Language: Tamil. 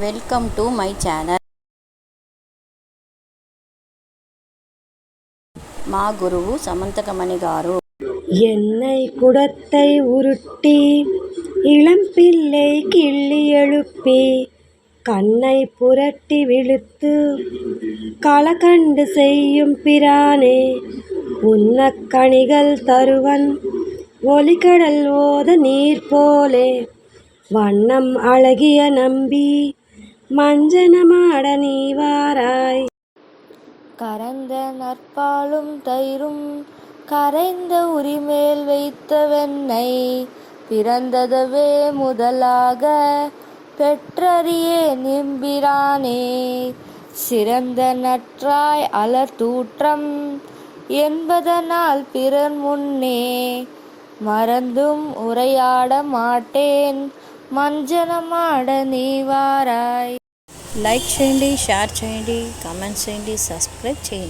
Welcome to my channel. మా గురువు సమంతకమణి గారు. என்னை குடத்தை உருட்டி இளம்பிள்ளை கிள்ளி எழுப்பி கண்ணை புரட்டி விழுத்து களகண்டு செய்யும் பிரானே, உன்னக்கணிகள் தருவன் ஒலிகடல் ஓத நீர் போலே, வண்ணம் அழகிய நம்பி மஞ்சனமாட நீ வாராய். கறந்த நற்பாலும் தயிரும் கரைந்த உரிமேல் வைத்த வெண்ணெய், பிறந்ததவே முதலாக பெற்றறியே நிம்பிரானே, சிறந்த நற்றாய் அலர் தூற்றம் என்பதனால் பிறர் முன்னே, மறந்தும் உரையாட மாட்டேன் மஞ்சனமாட நீ வாராய். లైక్ చేయండి, షేర్ చేయండి, కామెంట్స్ చేయండి, సబ్స్క్రైబ్ చేయండి.